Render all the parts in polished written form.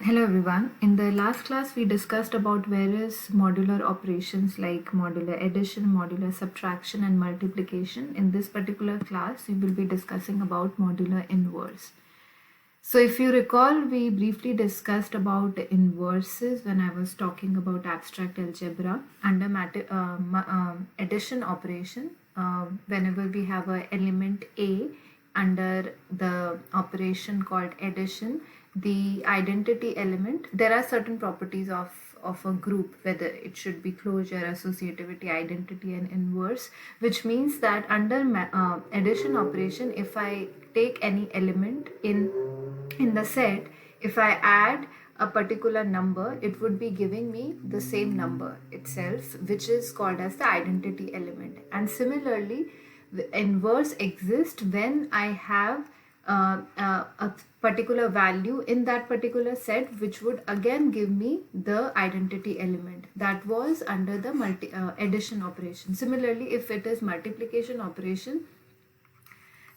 Hello everyone. In the last class we discussed about various modular operations like modular addition, modular subtraction and multiplication. In this particular class we will be discussing about modular inverse. So if you recall, we briefly discussed about inverses when I was talking about abstract algebra under addition operation. Whenever we have an element A under the operation called addition, the identity element, there are certain properties of a group, whether it should be closure, associativity, identity and inverse, which means that under addition operation, if I take any element in the set, if I add a particular number, it would be giving me the same number itself, which is called as the identity element. And similarly, the inverse exists when I have a particular value in that particular set, which would again give me the identity element. That was under the addition operation. Similarly, if it is multiplication operation,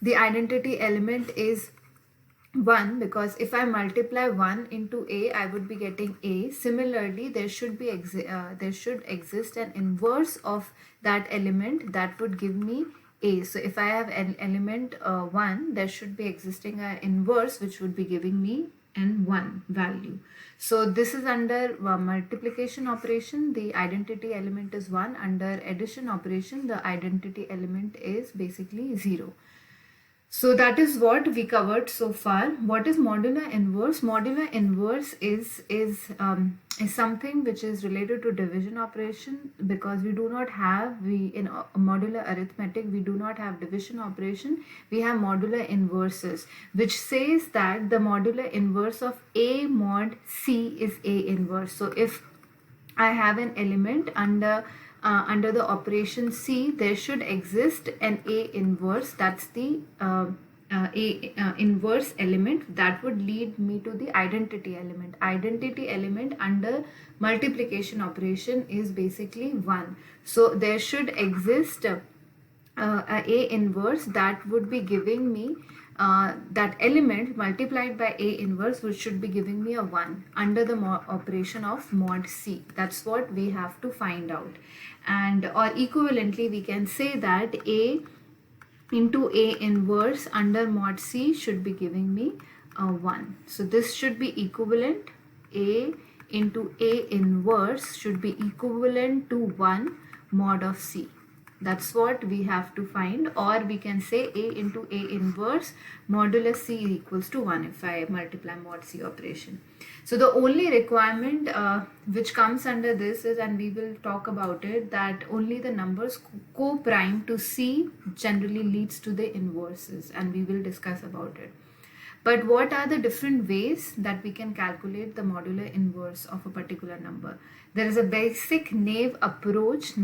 the identity element is 1, because if I multiply 1 into A, I would be getting A. Similarly, there should exist an inverse of that element that would give me A. So if I have an element 1, there should be existing an inverse which would be giving me an 1 value. So this is under multiplication operation, the identity element is 1. Under addition operation, the identity element is basically 0. So that is what we covered so far. What is modular inverse? Modular inverse is something which is related to division operation, because we do not have, in modular arithmetic we do not have division operation. We have modular inverses, which says that the modular inverse of A mod C is A inverse. So if I have an element under the operation C, there should exist an A inverse. That's the inverse element that would lead me to the identity element. Identity element under multiplication operation is basically 1. So there should exist A inverse that would be giving me that element multiplied by A inverse, which should be giving me a 1 under the operation of mod C. That's what we have to find out. And or equivalently, we can say that A into A inverse under mod C should be giving me a 1. So this should be equivalent. A into A inverse should be equivalent to 1 mod of C. That's what we have to find. Or we can say A into A inverse modulus C equals to 1 if I multiply mod C operation. So the only requirement which comes under this is, and we will talk about it, that only the numbers co-prime to C generally leads to the inverses, and we will discuss about it. But what are the different ways that we can calculate the modular inverse of a particular number? There is a basic naive approach, a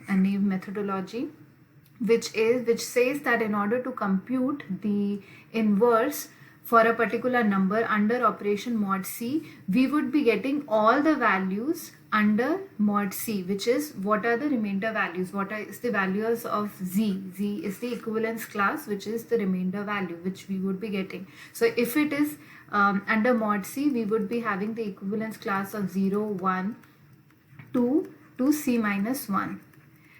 naive methodology, which says that in order to compute the inverse for a particular number under operation mod C, we would be getting all the values under mod C, which is what are the remainder values, is the values of Z. Z is the equivalence class, which is the remainder value which we would be getting. So if it is under mod C, we would be having the equivalence class of 0, 1, 2 to C minus 1.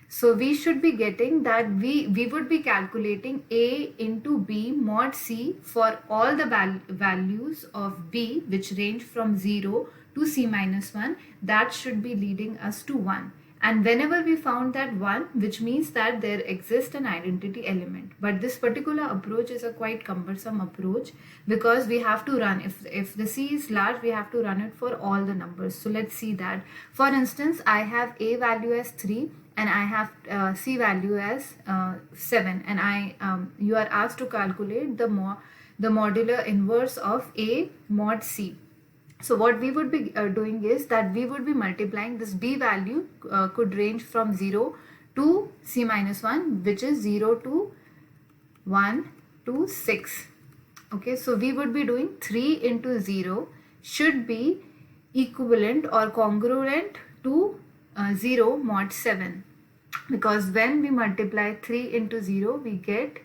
So we should be getting that we would be calculating A into B mod C for all the values of B, which range from 0 to C minus 1. That should be leading us to 1. And whenever we found that 1, which means that there exists an identity element. But this particular approach is a quite cumbersome approach, because we have to run, if the C is large, we have to run it for all the numbers. So let's see that. For instance, I have A value as 3 and I have C value as 7, and you are asked to calculate the modular inverse of A mod C. So what we would be doing is that we would be multiplying this B value, could range from 0 to C minus 1, which is 0 to 1 to 6. Okay, so we would be doing 3 into 0 should be equivalent or congruent to 0 mod 7, because when we multiply 3 into 0, we get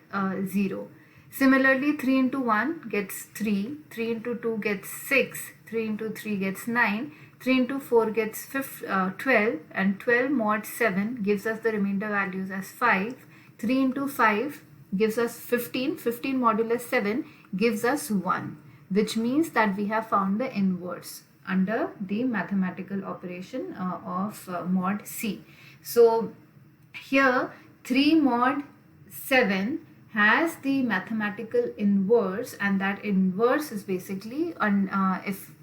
0. Similarly, 3 into 1 gets 3, 3 into 2 gets 6, 3 into 3 gets 9, 3 into 4 gets 12, and 12 mod 7 gives us the remainder values as 5. 3 into 5 gives us 15, 15 modulus 7 gives us 1, which means that we have found the inverse under the mathematical operation of mod C. So here 3 mod 7 has the mathematical inverse, and that inverse is basically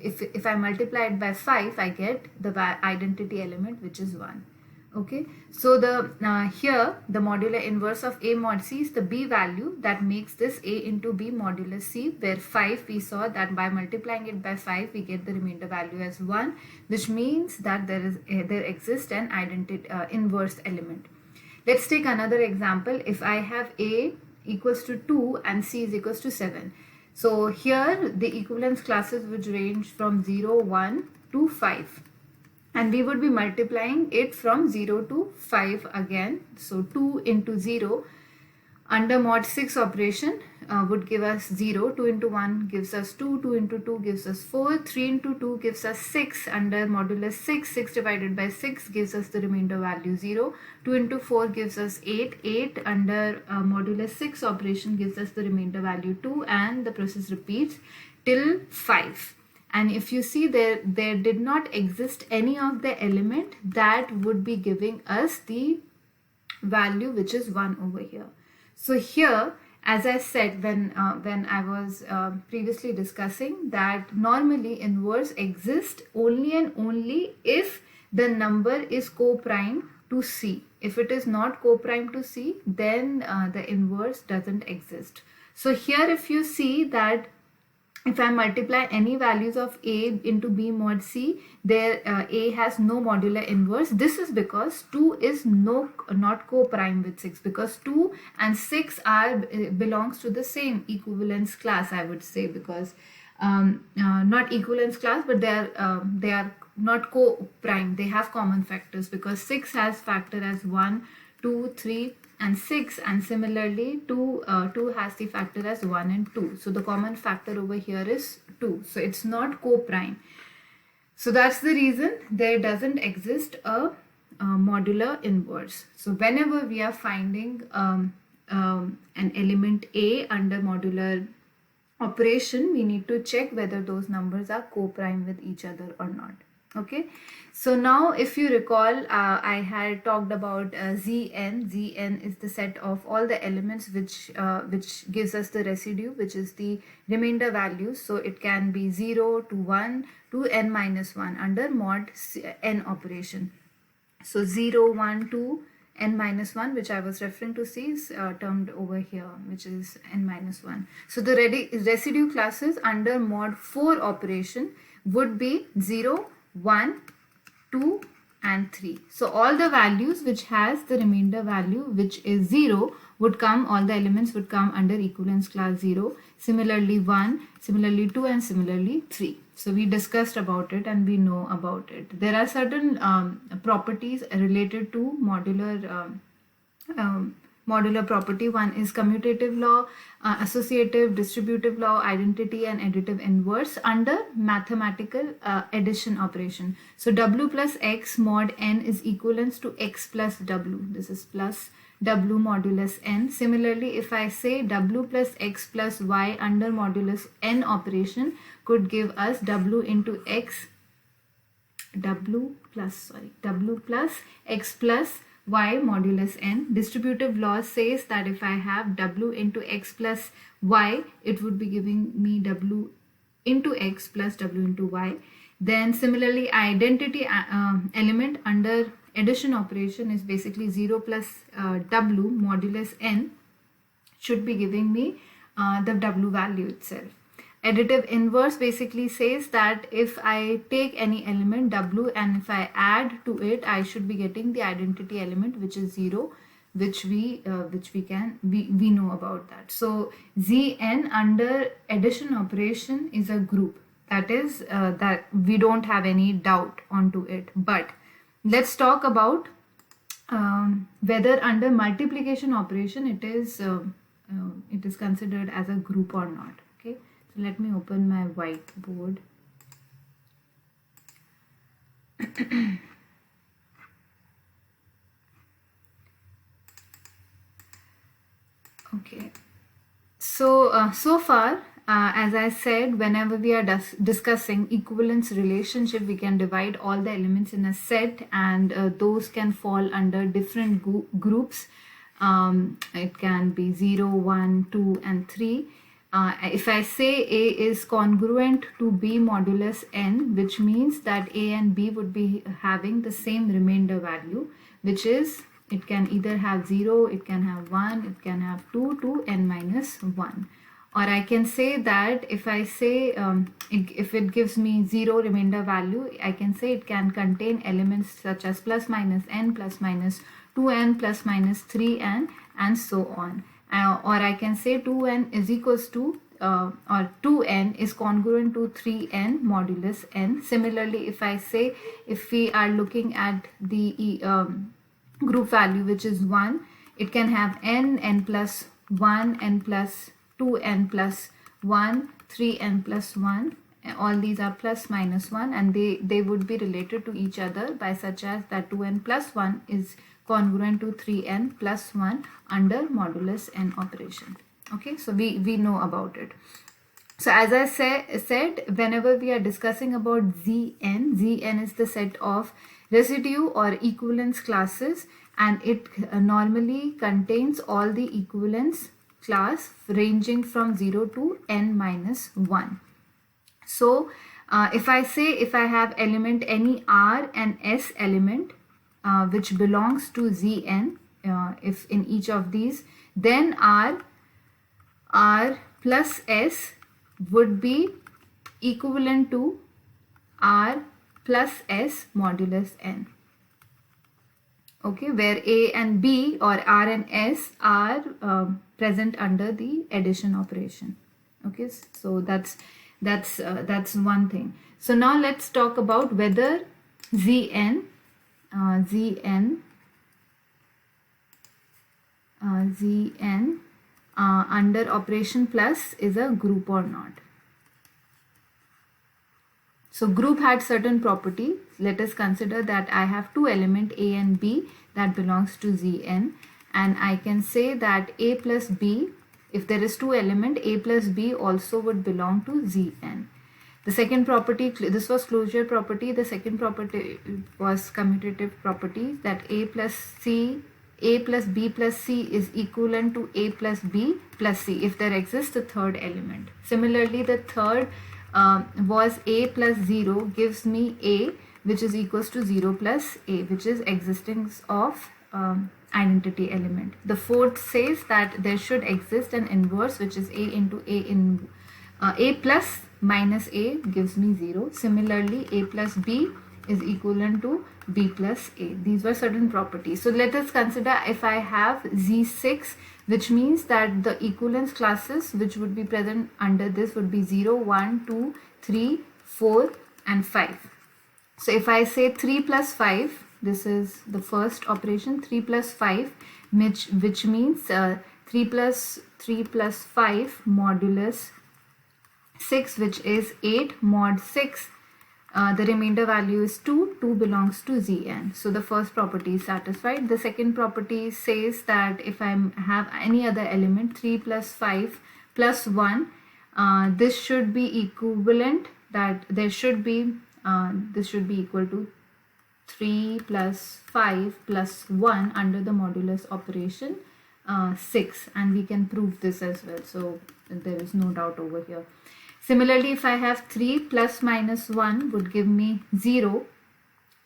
if I multiply it by 5, I get the identity element, which is 1. Okay, so the here the modular inverse of A mod C is the B value that makes this A into B modulus C, where 5 we saw that by multiplying it by 5 we get the remainder value as 1, which means that there exists an identity inverse element. Let's take another example. If I have A equals to 2 and C is equals to 7. So here the equivalence classes would range from 0, 1 to 5. And we would be multiplying it from 0 to 5 again. So 2 into 0 under mod 6 operation would give us 0, 2 into 1 gives us 2, 2 into 2 gives us 4, 3 into 2 gives us 6, under modulus 6, 6 divided by 6 gives us the remainder value 0, 2 into 4 gives us 8, 8 under modulus 6 operation gives us the remainder value 2, and the process repeats till 5. And if you see there did not exist any of the element that would be giving us the value which is 1 over here. So here, as I said when I was previously discussing, that normally inverse exists only and only if the number is co-prime to C. If it is not co-prime to C, then the inverse doesn't exist. So here if you see that if I multiply any values of A into B mod C, there A has no modular inverse. This is because 2 is not co-prime with 6, because 2 and 6 belongs to the same equivalence class, I would say, because not equivalence class, but they are not co-prime. They have common factors, because 6 has factor as 1, 2, 3 and 6, and similarly 2 has the factor as 1 and 2. So the common factor over here is 2. So it's not co-prime. So that's the reason there doesn't exist a modular inverse. So whenever we are finding an element A under modular operation, we need to check whether those numbers are co-prime with each other or not. Okay, so now if you recall, I had talked about Zn. Zn is the set of all the elements which gives us the residue, which is the remainder value. So it can be 0 to 1 to n minus 1 under mod n operation. So 0, 1, 2, n minus 1, which I was referring to C, is termed over here, which is n minus 1. So the residue classes under mod 4 operation would be 0, 1, 2 and 3. So all the values which has the remainder value which is 0 would come, all the elements would come under equivalence class 0. Similarly 1, similarly 2 and similarly 3. So we discussed about it and we know about it. There are certain properties related to modular property. One is commutative law, associative, distributive law, identity and additive inverse under mathematical addition operation. So W plus X mod n is equivalent to X plus W. This is plus W modulus n. Similarly, if I say W plus X plus Y under modulus n operation could give us W into X, W plus X plus Y modulus n. Distributive law says that if I have W into X plus Y, it would be giving me W into X plus W into Y. Then similarly, identity element under addition operation is basically 0 plus W modulus n should be giving me the W value itself. Additive inverse basically says that if I take any element W and if I add to it, I should be getting the identity element which is 0, which we know about that. So Zn under addition operation is a group, that is that we don't have any doubt onto it. But let's talk about whether under multiplication operation it is it is considered as a group or not. Okay, so let me open my whiteboard. Okay, so far, as I said, whenever we are discussing equivalence relationship, we can divide all the elements in a set, and those can fall under different groups. It can be 0, 1, 2 and 3. If I say A is congruent to B modulus n, which means that A and B would be having the same remainder value, which is, it can either have 0, it can have 1, it can have 2 to n minus 1. Or I can say that if I say, if it gives me 0 remainder value, I can say it can contain elements such as plus minus n, plus minus 2n, plus minus 3n, and so on. Or I can say 2n is equals to, or 2n is congruent to 3n modulus n. Similarly, if I say, if we are looking at the group value which is 1, it can have n, n plus 1, n plus 2, n plus 1, 3n plus 1. All these are plus minus 1, and they would be related to each other by such as that 2n plus 1 is congruent to 3n plus 1 under modulus n operation. Okay, so we know about it. So as I said, whenever we are discussing about Zn is the set of residue or equivalence classes, and it normally contains all the equivalence class ranging from 0 to n minus 1. So if I say, if I have element any R and S element which belongs to Zn, if in each of these, then R plus S would be equivalent to R plus S modulus n. Okay, where A and B or R and S are present under the addition operation. Okay, so that's one thing. So now let's talk about whether Zn under operation plus is a group or not. So group had certain property. Let us consider that I have two elements A and B that belongs to Zn, and I can say that A plus B, if there is two element, A plus B also would belong to Zn. The second property, this was closure property. The second property was commutative property, that A plus B plus C is equivalent to A plus B plus C if there exists a third element. Similarly, the third was A plus 0 gives me A, which is equals to 0 plus A, which is existence of identity element. The fourth says that there should exist an inverse, which is A into A in A plus minus A gives me 0. Similarly, A plus B is equivalent to B plus A. These were certain properties. So let us consider if I have Z6, which means that the equivalence classes which would be present under this would be 0, 1, 2, 3, 4 and 5. So if I say 3 plus 5, this is the first operation, 3 plus 5, which means 3 plus 5 modulus 6, which is 8 mod 6. The remainder value is 2. 2 belongs to Zn. So the first property is satisfied. The second property says that if I have any other element, 3 plus 5 plus 1, this should be equivalent, that there should be, this should be equal to 3 plus 5 plus 1 under the modulus operation 6, and we can prove this as well. So there is no doubt over here. Similarly, if I have 3 plus minus 1 would give me 0,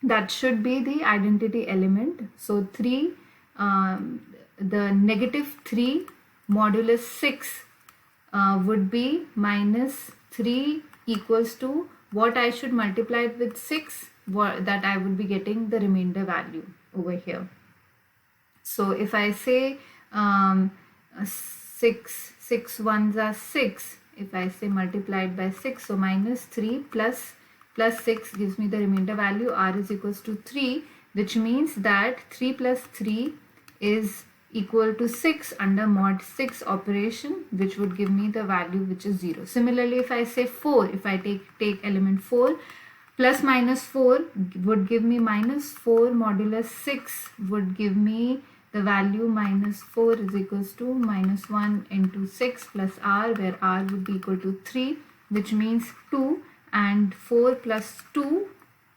that should be the identity element. So 3, the negative 3 modulus 6 would be minus 3 equals to what I should multiply it with 6, that I would be getting the remainder value over here. So if I say 6 ones are 6, if I say multiplied by 6, so minus 3 plus 6 gives me the remainder value. R is equals to 3, which means that 3 plus 3 is equal to 6 under mod 6 operation, which would give me the value which is 0. Similarly, if I say 4, if I take element 4, plus minus 4 would give me minus 4 modulus 6 would give me the value minus 4 is equals to minus 1 into 6 plus r, where r would be equal to 3, which means 2, and 4 plus 2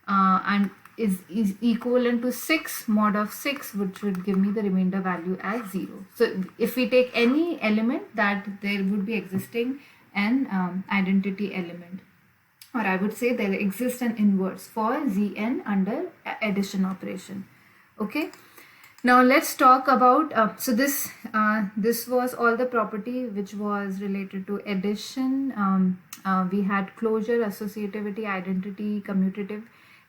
and is equivalent to 6 mod of 6, which would give me the remainder value as 0. So if we take any element, that there would be existing an identity element, or I would say there exists an inverse for Zn under addition operation. Okay. Now let's talk about, so this was all the property which was related to addition. We had closure, associativity, identity,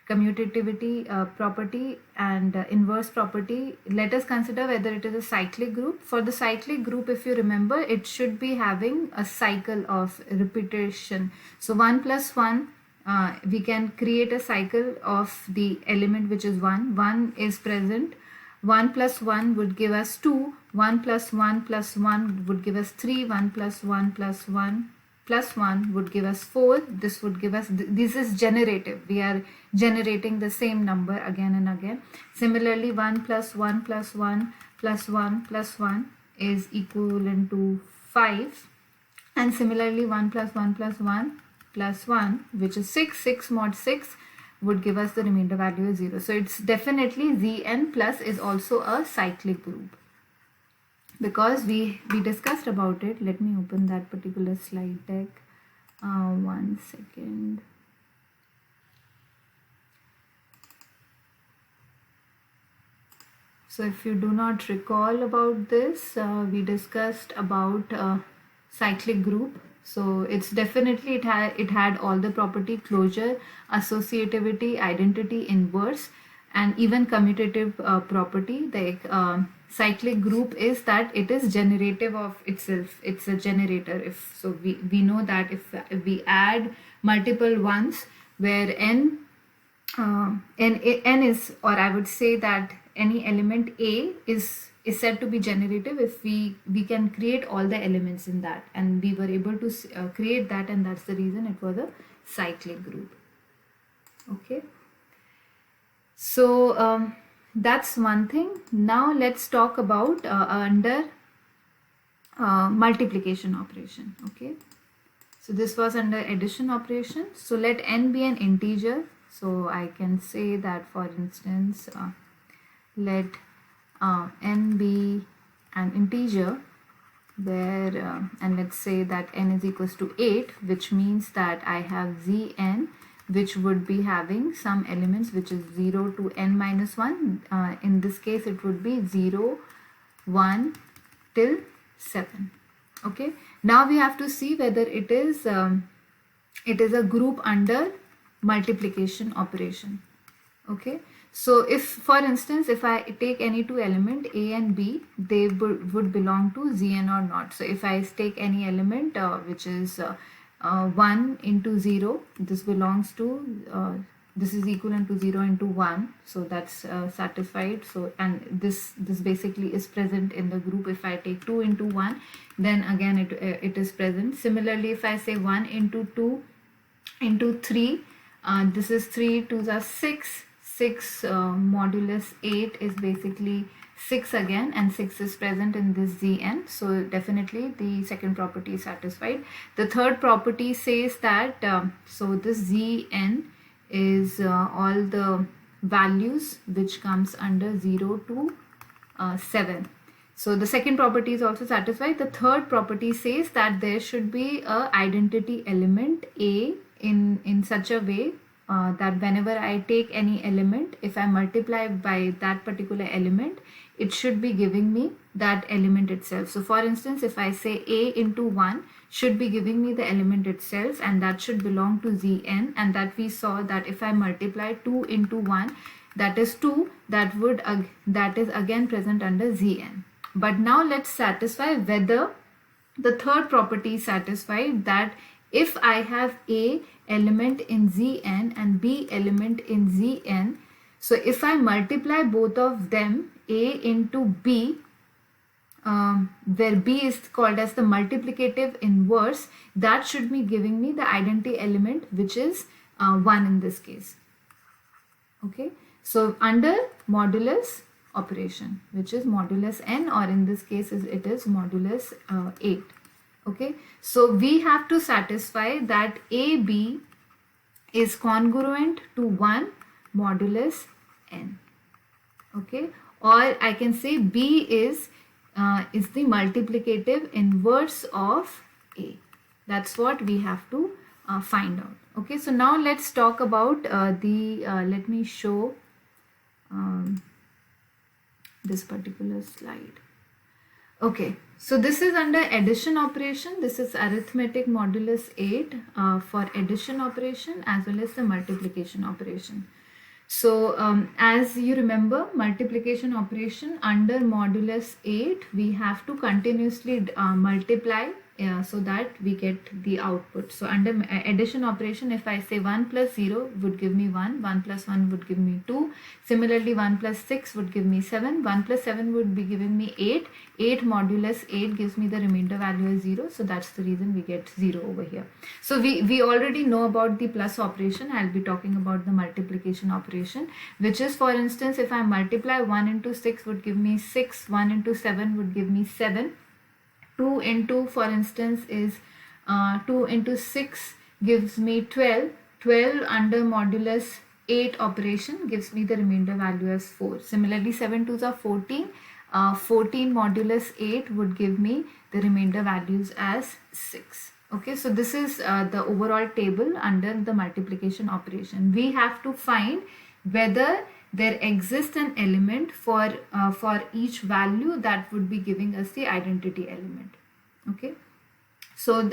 commutativity property, and inverse property. Let us consider whether it is a cyclic group. For the cyclic group, if you remember, it should be having a cycle of repetition. So 1 plus 1, we can create a cycle of the element which is 1. 1 is present. 1 plus 1 would give us 2, 1 plus 1 plus 1 would give us 3, 1 plus 1 plus 1 plus 1 would give us 4. This would give us, this is generative. We are generating the same number again and again. Similarly, 1 plus 1 plus 1 plus 1 plus 1 is equivalent to 5. And similarly, 1 plus 1 plus 1 plus 1, which is 6, 6 mod 6, would give us the remainder value as 0. So it's definitely Zn plus is also a cyclic group, because we discussed about it. Let me open that particular slide deck. 1 second. So if you do not recall about this, we discussed about cyclic group. So it's definitely, it had all the property: closure, associativity, identity, inverse, and even commutative property. The cyclic group is that it is generative of itself. It's a generator. If so, we know that if we add multiple ones where n is, or I would say that any element A is said to be generative if we can create all the elements in that, and we were able to create that, and that's the reason it was a cyclic group. Okay, so that's one thing. Now let's talk about under multiplication operation. Okay, so this was under addition operation. So let n be an integer. So I can say that, for instance, let n be an integer where and let's say that n is equals to 8, which means that I have Zn, which would be having some elements which is 0 to n minus 1. In this case it would be 0, 1 till 7. Okay, now we have to see whether it is a group under multiplication operation. Okay, so if, for instance, if I take any two element A and B, they would belong to Zn or not. So if I take any element which is 1 into 0, this belongs to this is equivalent to 0 into 1, so that's satisfied. So, and this basically is present in the group. If I take 2 into 1, then again it is present. Similarly, if I say 1 into 2 into 3, this is 3 to the 6. 6 modulus 8 is basically 6 again, and 6 is present in this Zn. So definitely the second property is satisfied. The third property says that so this Zn is all the values which comes under 0 to 7. So the second property is also satisfied. The third property says that there should be a identity element A in such a way that whenever I take any element, if I multiply by that particular element, it should be giving me that element itself. So for instance, if I say A into 1 should be giving me the element itself, and that should belong to Zn, and that we saw that if I multiply 2 into 1, that is 2, that is again present under Zn. But now let's satisfy whether the third property is satisfied, that if I have A element in Zn and B element in Zn, so if I multiply both of them, A into B, where B is called as the multiplicative inverse, that should be giving me the identity element, which is 1 in this case. Okay, so under modulus operation, which is modulus n, or in this case it is modulus 8. Okay, so we have to satisfy that AB is congruent to 1 modulus n. Okay, or I can say B is the multiplicative inverse of A. That's what we have to find out. Okay, so now let's talk about let me show this particular slide. Okay, so this is under addition operation. This is arithmetic modulus 8 for addition operation as well as the multiplication operation. So as you remember, multiplication operation under modulus 8, we have to continuously multiply so that we get the output. So under addition operation, if I say 1 plus 0 would give me 1, 1 plus 1 would give me 2. Similarly, 1 plus 6 would give me 7, 1 plus 7 would be giving me 8. 8 modulus 8 gives me the remainder value as 0. So that's the reason we get 0 over here. So we already know about the plus operation. I'll be talking about the multiplication operation, which is, for instance, if I multiply 1 into 6 would give me 6, 1 into 7 would give me 7. 2 into, for instance, is 2 into 6 gives me 12. 12 under modulus 8 operation gives me the remainder value as 4. Similarly, 7 2s are 14. 14 modulus 8 would give me the remainder values as 6. Okay, so this is the overall table under the multiplication operation. We have to find whether there exists an element for each value that would be giving us the identity element. Okay, so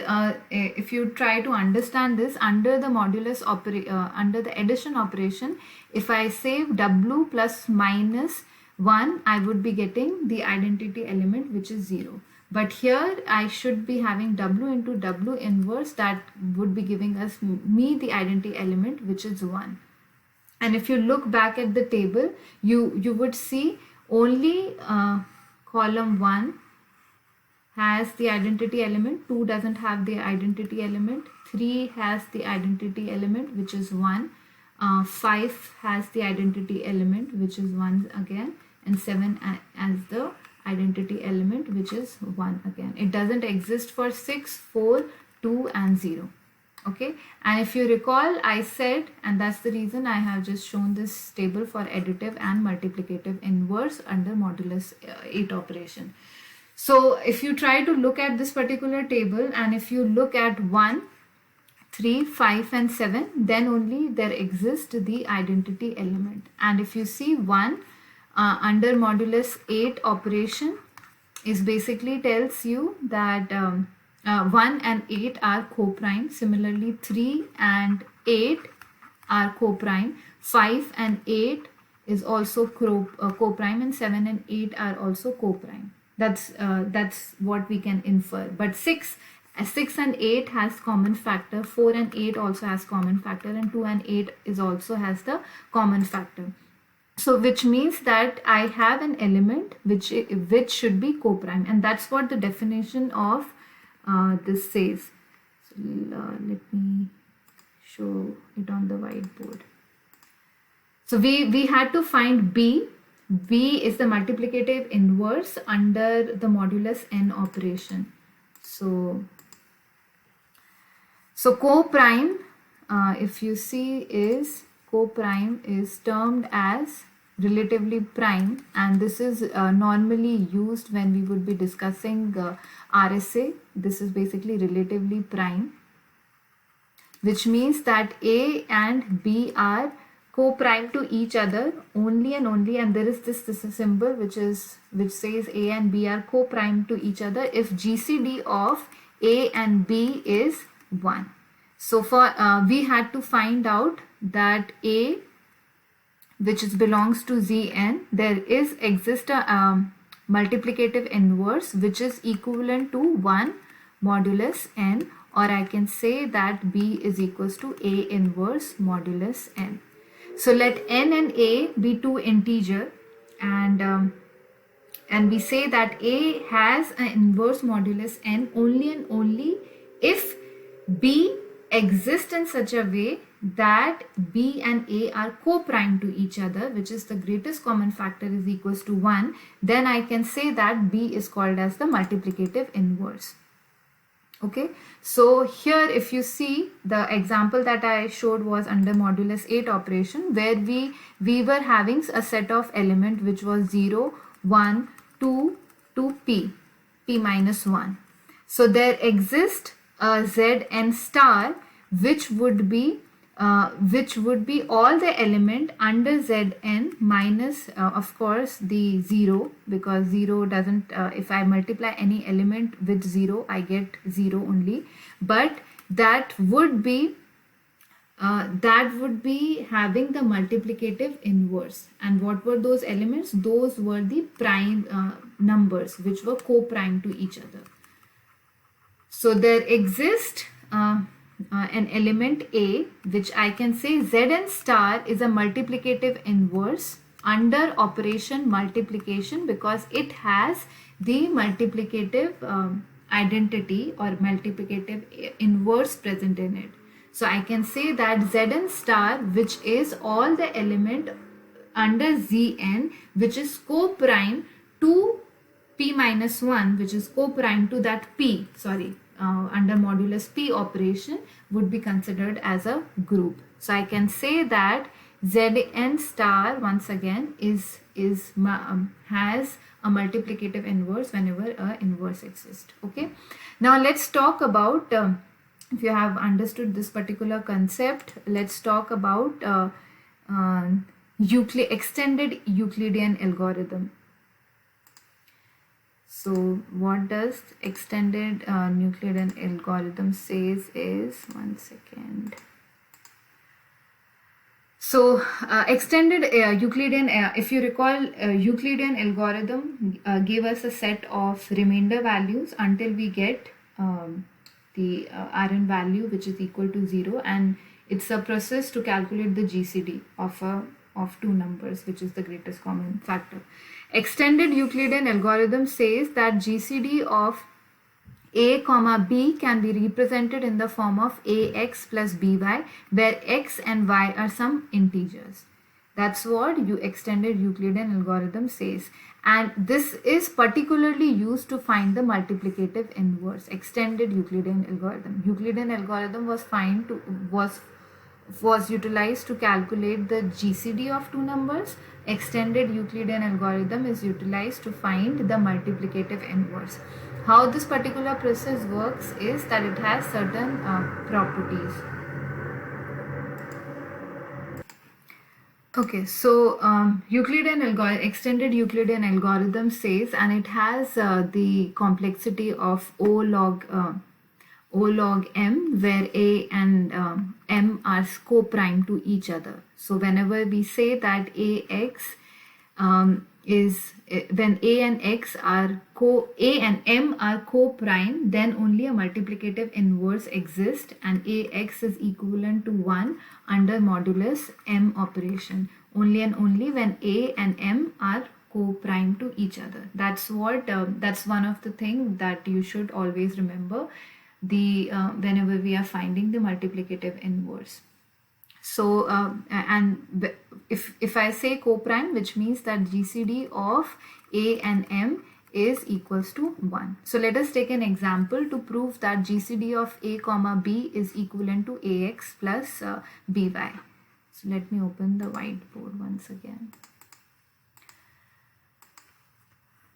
if you try to understand this under the modulus under the addition operation, if I say W plus minus 1, I would be getting the identity element, which is 0. But here I should be having W into W inverse, that would be giving us me the identity element, which is 1. And if you look back at the table, you would see only column 1 has the identity element, 2 doesn't have the identity element, 3 has the identity element, which is 1, 5 has the identity element, which is 1 again, and 7 as the identity element, which is 1 again. It doesn't exist for 6, 4, 2 and 0. Okay, and if you recall, I said, and that's the reason I have just shown this table for additive and multiplicative inverse under modulus 8 operation. So if you try to look at this particular table, and if you look at 1, 3, 5 and 7, then only there exists the identity element. And if you see 1 under modulus 8 operation is basically tells you that 1 and 8 are co-prime. Similarly, 3 and 8 are co-prime. 5 and 8 is also co-prime, and 7 and 8 are also co-prime. That's what we can infer. But 6 and 8 has common factor. 4 and 8 also has common factor, and 2 and 8 is also has the common factor. So which means that I have an element which should be co-prime, and that's what the definition of this says. So let me show it on the whiteboard. So we had to find B. B is the multiplicative inverse under the modulus n operation. So co-prime, if you see, is co-prime is termed as relatively prime, and this is normally used when we would be discussing RSA. This is basically relatively prime, which means that A and B are co-prime to each other only and only, and there is this symbol which says A and B are co-prime to each other if GCD of A and B is 1. So for we had to find out that A, which belongs to Zn, there exists a multiplicative inverse which is equivalent to 1 modulus n, or I can say that B is equals to A inverse modulus n. So let n and A be two integer, and and we say that A has an inverse modulus n only and only if B exists in such a way that B and A are co-prime to each other, which is the greatest common factor is equals to 1, then I can say that B is called as the multiplicative inverse. Okay, so here if you see, the example that I showed was under modulus 8 operation, where we were having a set of element which was 0, 1, 2 to p minus 1. So there exists a Zn star which would be all the element under Zn minus of course the 0, because 0 doesn't, if I multiply any element with 0 I get 0 only, but that would be having the multiplicative inverse. And what were those elements? Those were the prime numbers which were co-prime to each other. So there exists an element A, which I can say Zn star is a multiplicative inverse under operation multiplication, because it has the multiplicative identity or multiplicative inverse present in it. So I can say that Zn star, which is all the element under Zn which is co-prime to p minus 1, which is co-prime to that p, under modulus p operation, would be considered as a group. So I can say that Zn star once again has a multiplicative inverse whenever a inverse exists. Okay, now let's talk about if you have understood this particular concept, let's talk about extended Euclidean algorithm. So what does extended Euclidean algorithm says is, one second. So extended Euclidean, if you recall, Euclidean algorithm gave us a set of remainder values until we get the Rn value which is equal to 0, and it's a process to calculate the GCD of two numbers, which is the greatest common factor. Extended Euclidean algorithm says that GCD of A comma B can be represented in the form of AX plus BY, where X and Y are some integers. That's what extended Euclidean algorithm says. And this is particularly used to find the multiplicative inverse. Extended Euclidean algorithm. Euclidean algorithm was utilized to calculate the GCD of two numbers. Extended Euclidean algorithm is utilized to find the multiplicative inverse. How this particular process works is that it has certain properties. Okay, so extended Euclidean algorithm says, and it has the complexity of O log m, where A and m are co-prime to each other. So whenever we say that Ax when A and M are co-prime, then only a multiplicative inverse exists, and Ax is equivalent to 1 under modulus M operation, only and only when A and M are co-prime to each other. That's what that's one of the things that you should always remember whenever we are finding the multiplicative inverse. So and if I say co-prime, which means that GCD of A and M is equals to 1. So let us take an example to prove that GCD of A comma B is equivalent to AX plus BY. So let me open the whiteboard once again.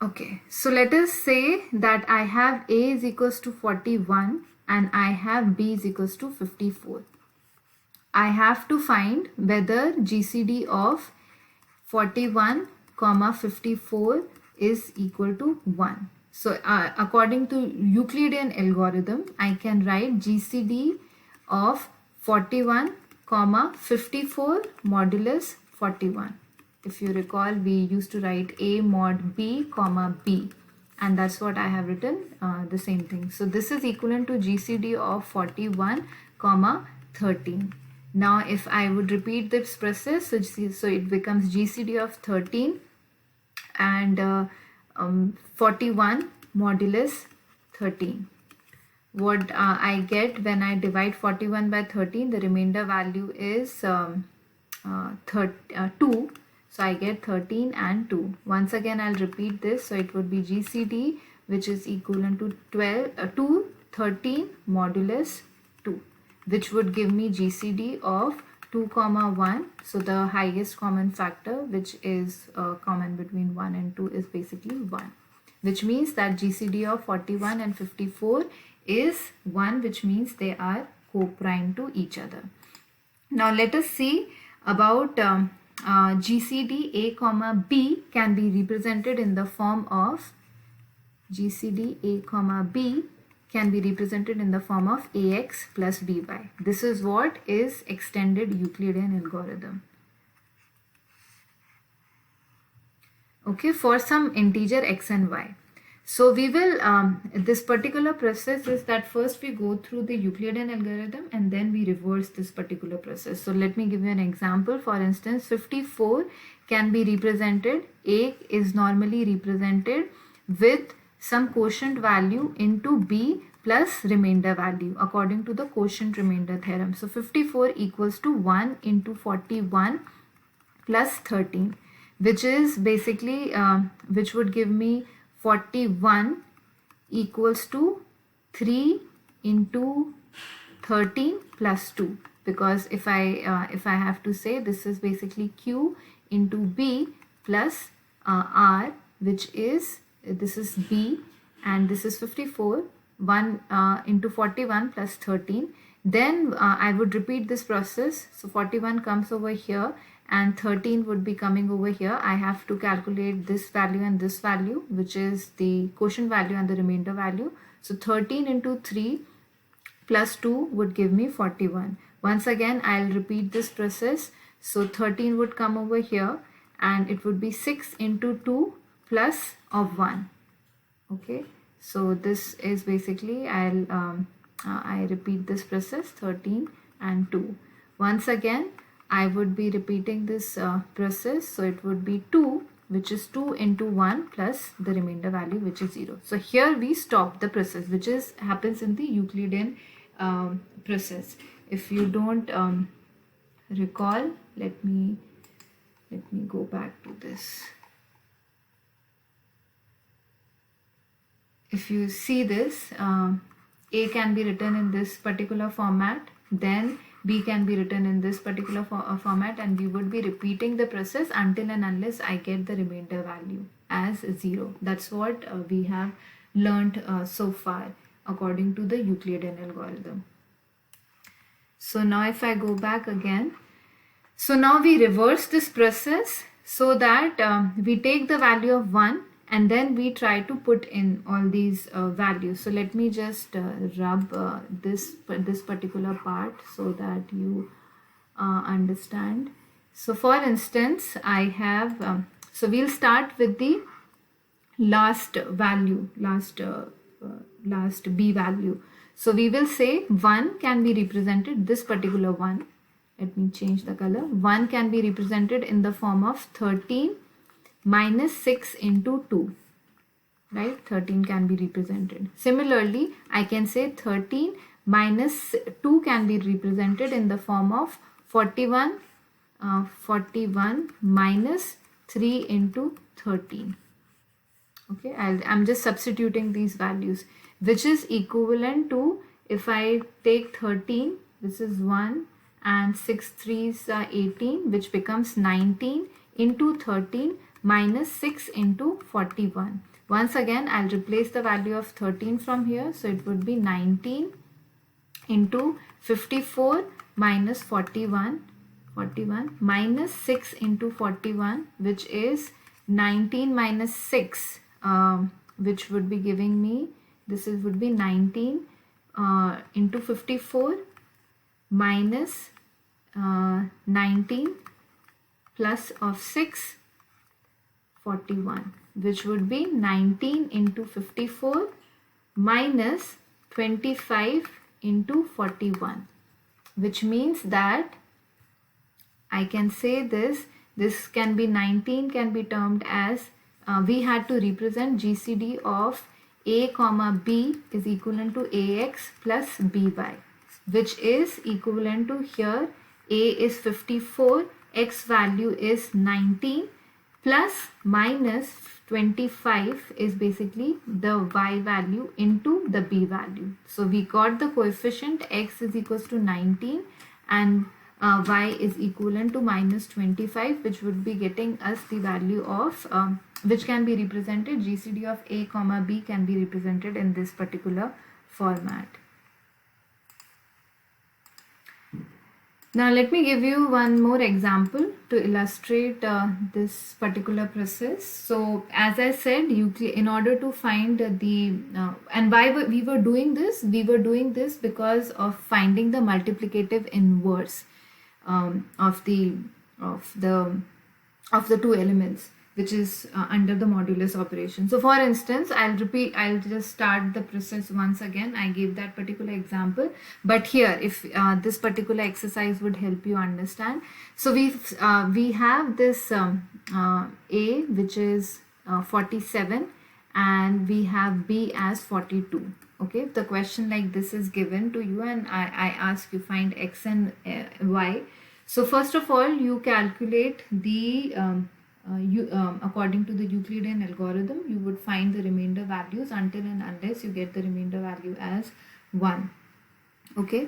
Okay, so let us say that I have A is equals to 41 and I have B is equals to 54. I have to find whether GCD of 41 comma 54 is equal to 1. So according to Euclidean algorithm, I can write GCD of 41 comma 54 modulus 41. If you recall, we used to write A mod B comma B, and that's what I have written, the same thing. So this is equivalent to GCD of 41 comma 13. Now if I would repeat this process, so it becomes GCD of 13 and 41 modulus 13. What I get when I divide 41 by 13, the remainder value is 2. So I get 13 and 2. Once again I'll repeat this. So it would be GCD, which is equivalent to 13 modulus 2, which would give me GCD of 2 comma 1. So the highest common factor, which is common between 1 and 2, is basically 1, which means that GCD of 41 and 54 is 1, which means they are co-prime to each other. Now let us see about GCD A comma B can be represented in the form of GCD A comma B can be represented in the form of AX plus BY. This is what is extended Euclidean algorithm. Okay, for some integer x and y. So we will, this particular process is that first we go through the Euclidean algorithm and then we reverse this particular process. So let me give you an example. For instance, 54 can be represented, A is normally represented with some quotient value into B plus remainder value according to the quotient remainder theorem. So 54 equals to 1 into 41 plus 13, which is basically, which would give me 41 equals to 3 into 13 plus 2, because if I have to say, this is basically Q into B plus R, which is, this is B and this is 54, 1 into 41 plus 13. Then I would repeat this process. So 41 comes over here and 13 would be coming over here. I have to calculate this value and this value, which is the quotient value and the remainder value. So 13 into 3 plus 2 would give me 41. Once again, I'll repeat this process. So 13 would come over here and it would be 6 into 2 plus of 1. Okay, so this is basically, I repeat this process, 13 and 2. Once again, I would be repeating this process. So it would be 2, which is 2 into 1 plus the remainder value, which is 0. So here we stop the process, which is happens in the Euclidean process. If you don't recall, let me go back to this. If you see this, A can be written in this particular format, then B can be written in this particular format, and we would be repeating the process until and unless I get the remainder value as 0. That's what we have learned so far according to the Euclidean algorithm. So now if I go back again, so now we reverse this process so that we take the value of 1 and then we try to put in all these values. So let me just rub this particular part so that you understand. So for instance, I have, so we'll start with the last value, last B value. So we will say 1 can be represented, this particular 1, let me change the color, 1 can be represented in the form of 13 minus 6 into 2, right? 13 can be represented. Similarly, I can say 13 minus 2 can be represented in the form of 41 minus 3 into 13. Okay, I'm just substituting these values, which is equivalent to, if I take 13, this is 1 and 6 3s are 18, which becomes 19 into 13 minus 6 into 41. Once again, I'll replace the value of 13 from here. So it would be 19 into 54 minus 41 minus 6 into 41, which is 19 minus 6, which would be giving me, would be 19 into 54 minus 19 plus of 6, 41, which would be 19 into 54 minus 25 into 41, which means that I can say this can be 19 can be termed as we had to represent GCD of A comma B is equivalent to AX plus BY, which is equivalent to here A is 54, X value is 19 plus minus 25 is basically the Y value into the B value. So we got the coefficient X is equals to 19 and Y is equivalent to minus 25, which would be getting us the value of which can be represented, GCD of A comma B can be represented in this particular format. Now let me give you one more example to illustrate this particular process. So as I said, in order to find the and why we were doing this, because of finding the multiplicative inverse of the two elements, which is under the modulus operation. So for instance, I'll just start the process once again. I gave that particular example, but here if this particular exercise would help you understand. So we have this A, which is 47, and we have B as 42. Okay, the question like this is given to you and I ask you find X and Y. So first of all, you calculate the according to the Euclidean algorithm, you would find the remainder values until and unless you get the remainder value as 1. Okay,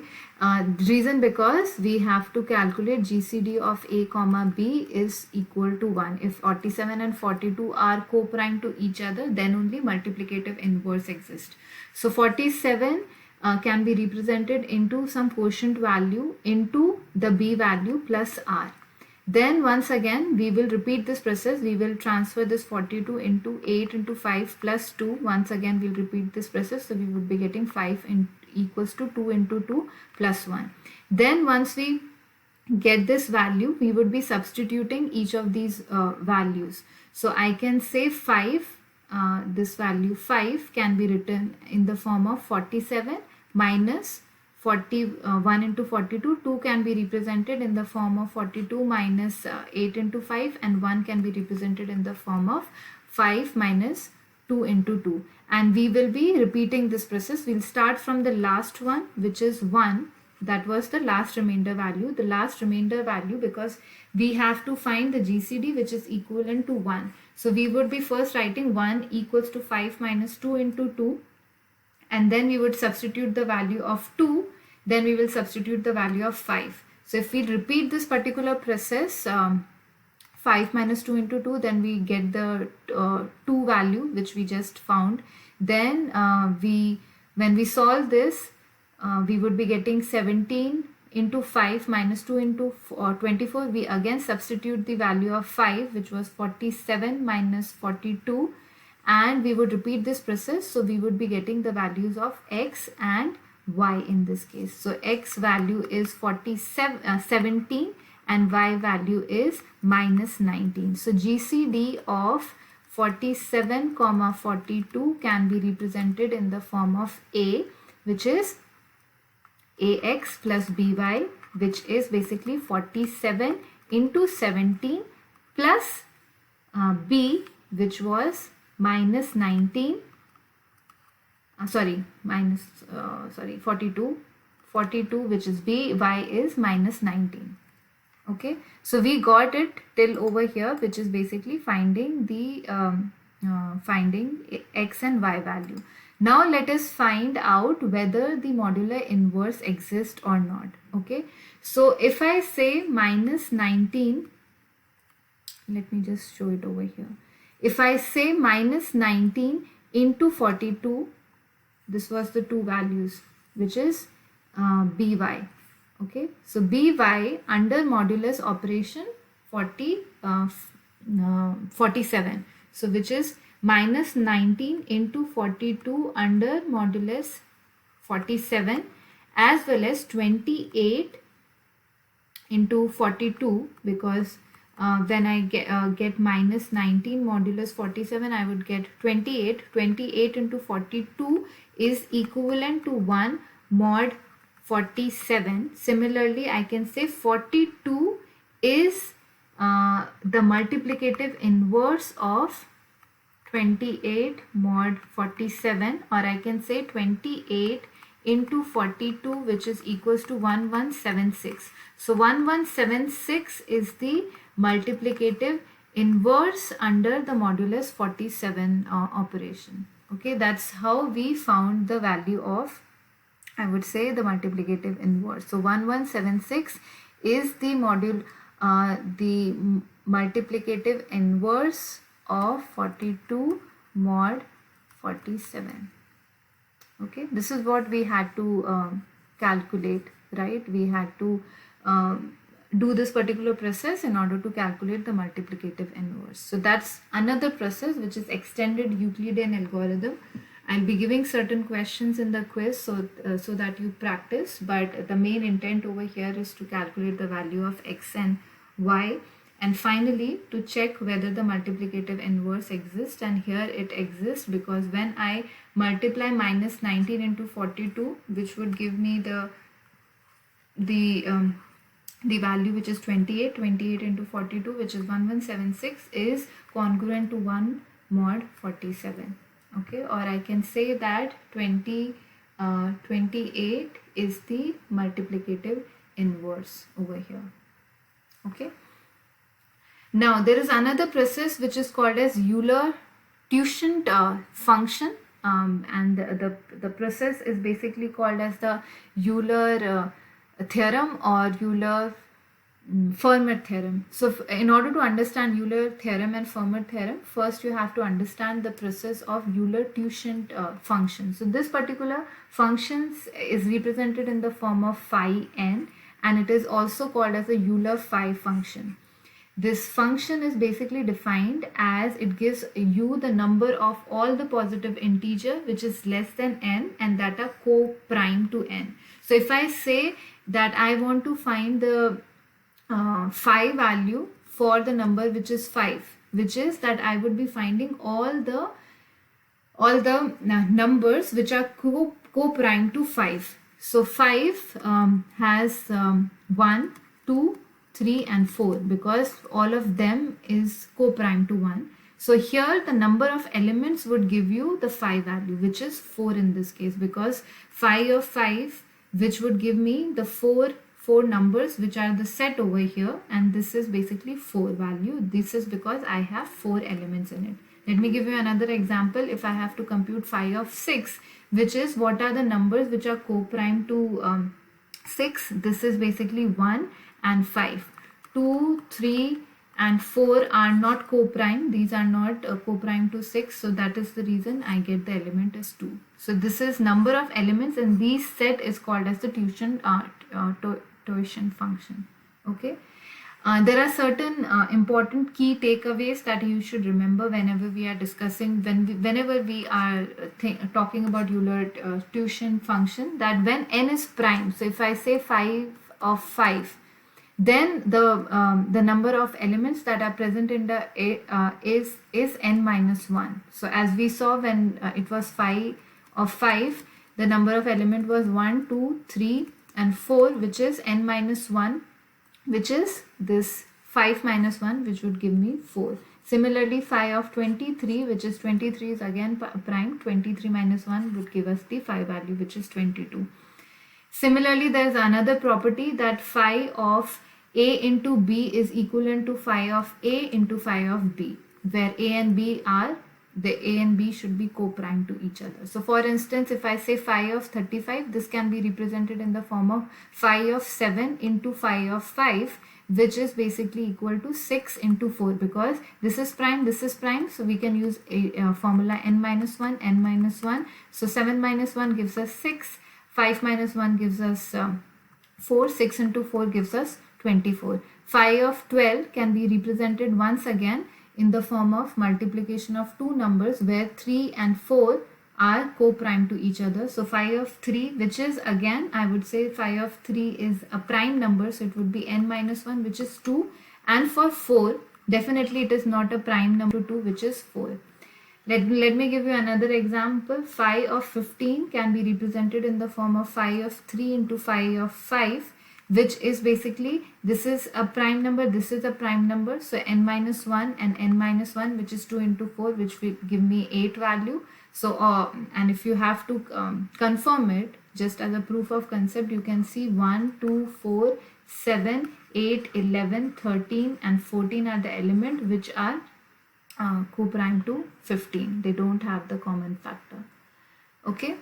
reason because we have to calculate GCD of A comma B is equal to 1. If 47 and 42 are co-prime to each other, then only multiplicative inverse exists. So 47 can be represented into some quotient value into the B value plus R. Then once again we will repeat this process. We will transfer this 42 into 8 into 5 plus 2. Once again we'll repeat this process. So we would be getting 5 equals to 2 into 2 plus 1. Then once we get this value, we would be substituting each of these values. So I can say 5, this value 5 can be written in the form of 47 minus 41 into 42. 2 can be represented in the form of 42 minus 8 into 5, and 1 can be represented in the form of 5 minus 2 into 2. And we will be repeating this process. We'll start from the last one, which is 1. That was the last remainder value. The last remainder value, because we have to find the GCD which is equivalent to 1. So we would be first writing 1 equals to 5 minus 2 into 2. And then we would substitute the value of 2, then we will substitute the value of 5. So if we repeat this particular process, 5 minus 2 into 2, then we get the 2 value which we just found. Then when we solve this, we would be getting 17 into 5 minus 2 into 24. We again substitute the value of 5, which was 47 minus 42. And we would repeat this process. So we would be getting the values of X and Y in this case. So X value is 17 and Y value is minus 19. So GCD of 47 comma 42 can be represented in the form of A, which is AX plus BY, which is basically 47 into 17 plus B, which was minus 19, 42, which is B, Y is minus 19. Okay, so we got it till over here, which is basically finding the finding X and Y value. Now let us find out whether the modular inverse exists or not. Okay, so if I say minus 19, let me just show it over here. If I say minus 19 into 42, this was the two values, which is BY. Okay, so BY under modulus operation 47. So which is minus 19 into 42 under modulus 47, as well as 28 into 42, because when I get minus 19 modulus 47, I would get 28. 28 into 42 is equivalent to 1 mod 47. Similarly, I can say 42 is the multiplicative inverse of 28 mod 47, or I can say 28 into 42, which is equals to 1176. So 1176 is the multiplicative inverse under the modulus 47 operation. Okay, that's how we found the value of, I would say, the multiplicative inverse. So 1176 is the multiplicative inverse of 42 mod 47. Okay, this is what we had to calculate, right? We had to do this particular process in order to calculate the multiplicative inverse. So that's another process which is extended Euclidean algorithm. I'll be giving certain questions in the quiz so that you practice, but the main intent over here is to calculate the value of x and y, and finally to check whether the multiplicative inverse exists. And here it exists, because when I multiply minus 19 into 42, which would give me the value which is 28 into 42, which is 1176, is congruent to 1 mod 47. Okay, or I can say that 28 is the multiplicative inverse over here. Okay, now there is another process which is called as Euler-Twiss function, and the process is basically called as the Euler theorem or Euler Fermat theorem. So in order to understand Euler theorem and Fermat theorem, first you have to understand the process of Euler-Twiss function. So this particular function is represented in the form of phi n, and it is also called as a Euler phi function. This function is basically defined as it gives you the number of all the positive integer which is less than n and that are co-prime to n. So if I say that I want to find the phi value for the number which is 5, which is that I would be finding all the numbers which are co-prime to 5. So 5 has 1, 2, 3 and 4, because all of them is co-prime to 1. So here the number of elements would give you the phi value, which is 4 in this case, because phi of 5, which would give me the four numbers which are the set over here, and this is basically 4 value. This is because I have 4 elements in it. Let me give you another example. If I have to compute phi of 6, which is what are the numbers which are co-prime to 6, this is basically 1 and 5. 2, 3 and 4 are not co-prime. These are not co-prime to 6, so that is the reason I get the element as 2. So this is number of elements, and this set is called as the Twiss function. Okay, there are certain important key takeaways that you should remember whenever we are discussing, whenever we are talking about Euler-Twiss function, that when n is prime, so if I say 5 of 5, then the number of elements that are present in the is n minus 1. So as we saw when it was phi of 5, the number of element was 1, 2, 3 and 4, which is n minus 1, which is this 5 minus 1, which would give me 4. Similarly, phi of 23, which is 23 is again prime. 23 minus 1 would give us the phi value, which is 22. Similarly, there is another property that phi of a into b is equivalent to phi of a into phi of b, where a and b should be co-prime to each other. So for instance, if I say phi of 35, this can be represented in the form of phi of 7 into phi of 5, which is basically equal to 6 into 4, because this is prime, so we can use a formula n minus 1, n minus 1. So 7 minus 1 gives us 6, 5 minus 1 gives us 4, 6 into 4 gives us 24. Phi of 12 can be represented once again in the form of multiplication of two numbers where 3 and 4 are co-prime to each other. So phi of 3, which is again, I would say phi of 3 is a prime number, so it would be n minus 1, which is 2. And for 4, definitely it is not a prime number 2, which is 4. Let me give you another example. Phi of 15 can be represented in the form of phi of 3 into phi of 5, which is basically, this is a prime number, this is a prime number, so n minus 1 and n minus 1, which is 2 into 4, which will give me 8 value. So and if you have to confirm it just as a proof of concept, you can see 1 2 4 7 8 11 13 and 14 are the element which are co-prime to 15. They don't have the common factor. Okay,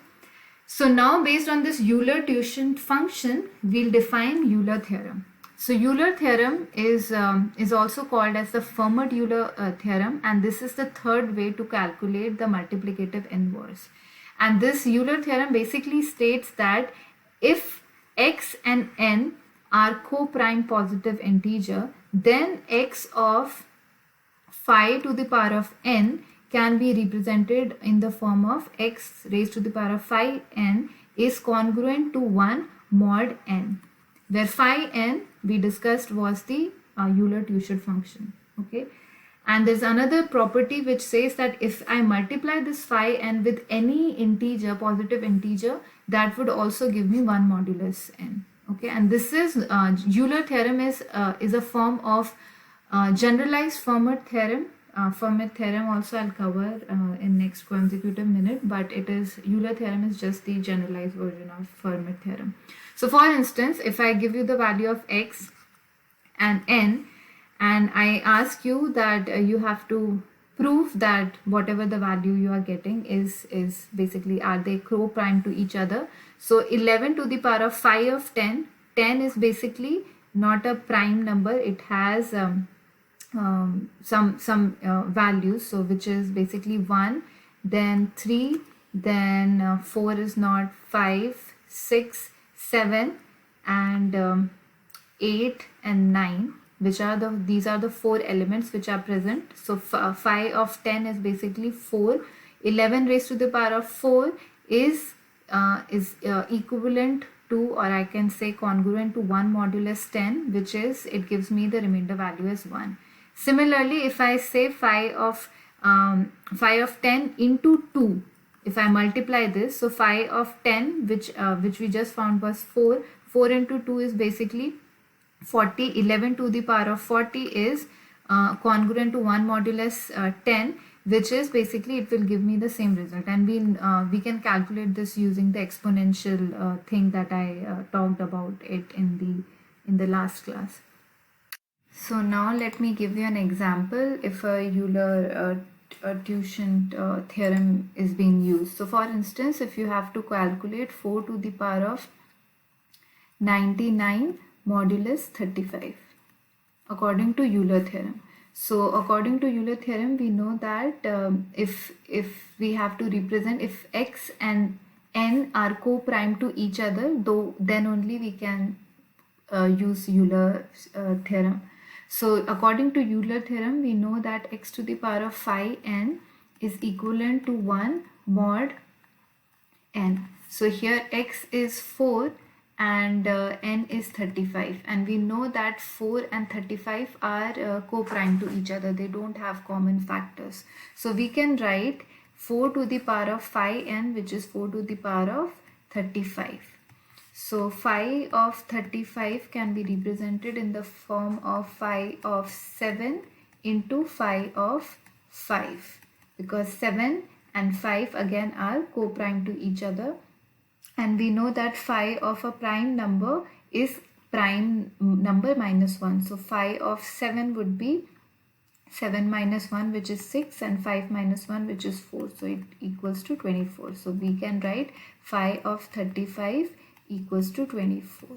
so now based on this Euler-Tuition function, we'll define Euler theorem. So Euler theorem is also called as the Fermat-Euler theorem, and this is the third way to calculate the multiplicative inverse. And this Euler theorem basically states that if x and n are co-prime positive integer, then x of phi to the power of n can be represented in the form of x raised to the power of phi n is congruent to 1 mod n, where phi n we discussed was the Euler-Tuition function. Okay, and there's another property which says that if I multiply this phi n with any integer, positive integer, that would also give me 1 modulus n. Okay, and this is Euler theorem is a form of generalized Fermat theorem. Fermat theorem also I'll cover in next consecutive minute, but it is, Euler theorem is just the generalized version of Fermat theorem. So for instance, if I give you the value of x and n, and I ask you that you have to prove that whatever the value you are getting is basically, are they co-prime to each other. So 11 to the power of phi of 10, 10 is basically not a prime number, it has some values, so which is basically 1, then 3, then 4 is not, 5, 6, 7 and 8 and 9, which are these are the 4 elements which are present. So phi of 10 is basically 4, 11 raised to the power of 4 is equivalent to, or I can say congruent to 1 modulus 10, which is, it gives me the remainder value as 1. Similarly, if I say phi of 10 into 2, if I multiply this, so phi of 10, which we just found was 4, 4 into 2 is basically 40, 11 to the power of 40 is congruent to 1 modulus 10, which is basically, it will give me the same result. And we can calculate this using the exponential thing that I talked about it in the last class. So now let me give you an example if a Euler Tuition theorem is being used. So for instance, if you have to calculate 4 to the power of 99 modulus 35 according to Euler theorem. So according to Euler theorem, we know that if we have to represent, if x and n are co-prime to each other, then only we can use Euler theorem. So according to Euler theorem, we know that x to the power of phi n is equivalent to 1 mod n. So here x is 4 and n is 35, and we know that 4 and 35 are co-prime to each other. They don't have common factors. So we can write 4 to the power of phi n, which is 4 to the power of 35. So phi of 35 can be represented in the form of phi of 7 into phi of 5, because 7 and 5 again are co-prime to each other, and we know that phi of a prime number is prime number minus 1. So phi of 7 would be 7 minus 1, which is 6, and 5 minus 1, which is 4. So it equals to 24. So we can write phi of 35 equals to 24.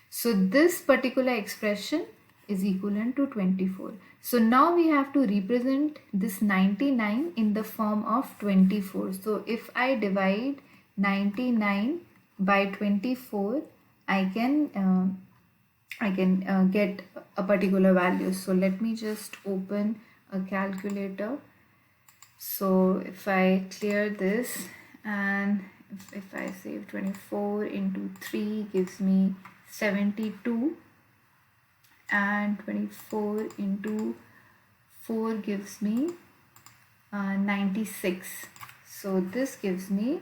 So this particular expression is equivalent to 24. So now we have to represent this 99 in the form of 24. So if I divide 99 by 24, I can get a particular value. So let me just open a calculator. So if I clear this, and if I say 24 into 3 gives me 72, and 24 into 4 gives me 96. So this gives me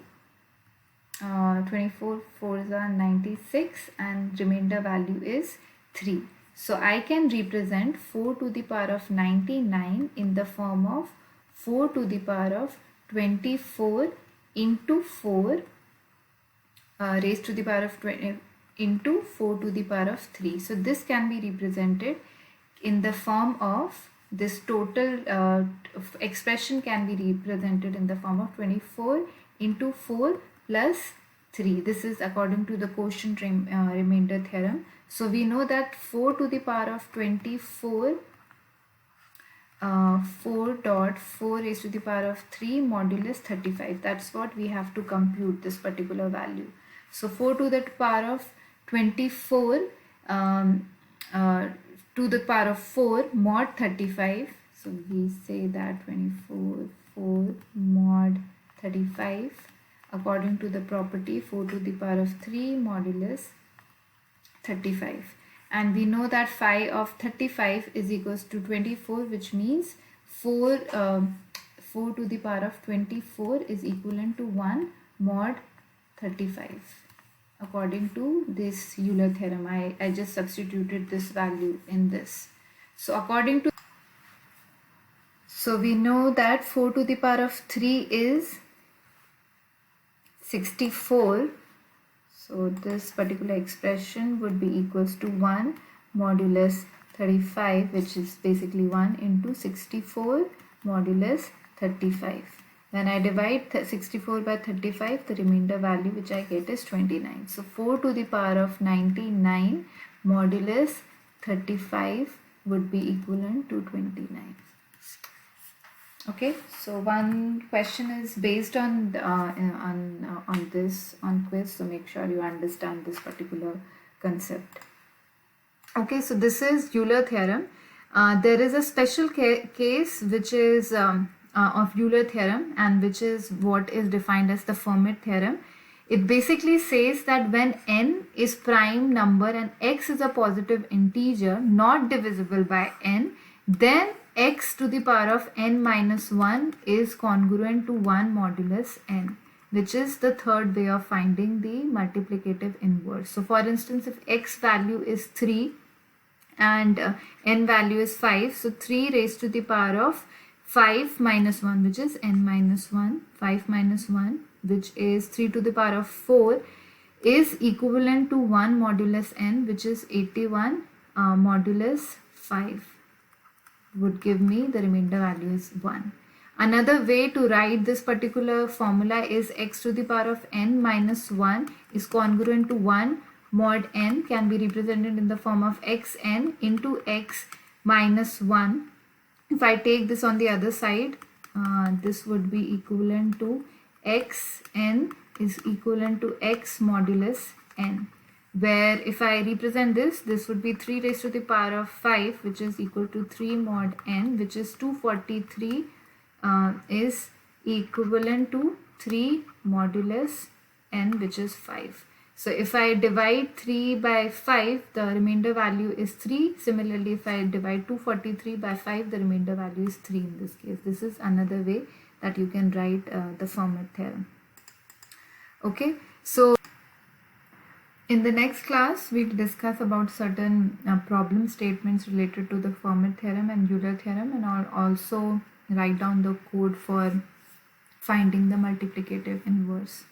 24 4s are 96 and remainder value is 3. So I can represent 4 to the power of 99 in the form of 4 to the power of 24 into 4 raised to the power of 20 into 4 to the power of 3. So this can be represented in the form of this total expression can be represented in the form of 24 into 4 plus 3. This is according to the quotient remainder theorem. So we know that 4 to the power of 24 4 dot 4 raised to the power of 3 modulus 35. That's what we have to compute this particular value. So 4 to the power of 24 to the power of 4 mod 35. So we say that 24 4 mod 35 according to the property 4 to the power of 3 modulus 35. And we know that phi of 35 is equals to 24, which means 4 to the power of 24 is equivalent to 1 mod 35. According to this Euler theorem, I just substituted this value in this. So according to, so we know that 4 to the power of 3 is 64. So this particular expression would be equals to 1 modulus 35, which is basically 1 into 64 modulus 35. When I divide 64 by 35, the remainder value which I get is 29. So 4 to the power of 99 modulus 35 would be equivalent to 29. Okay, so one question is based on this quiz, so make sure you understand this particular concept. Okay, so this is Euler theorem. There is a special case which is of Euler theorem, and which is what is defined as the Fermat theorem. It basically says that when n is prime number and x is a positive integer not divisible by n, then x to the power of n minus 1 is congruent to 1 modulus n, which is the third way of finding the multiplicative inverse. So for instance, if x value is 3 and n value is 5, so 3 raised to the power of 5 minus 1, which is n minus 1, 5 minus 1, which is 3 to the power of 4, is equivalent to 1 modulus n, which is 81 modulus 5. Would give me the remainder value is 1. Another way to write this particular formula is x to the power of n minus 1 is congruent to 1 mod n, can be represented in the form of xn into x minus 1. If I take this on the other side, this would be equivalent to xn is equivalent to x modulus n, where if I represent this would be 3 raised to the power of 5, which is equal to 3 mod n, which is 243 is equivalent to 3 modulus n, which is 5. So if I divide 3 by 5, the remainder value is 3. Similarly, if I divide 243 by 5, the remainder value is 3 in this case. This is another way that you can write the Fermat theorem. Okay, so in the next class, we'll discuss about certain problem statements related to the Fermat theorem and Euler theorem, and I'll also write down the code for finding the multiplicative inverse.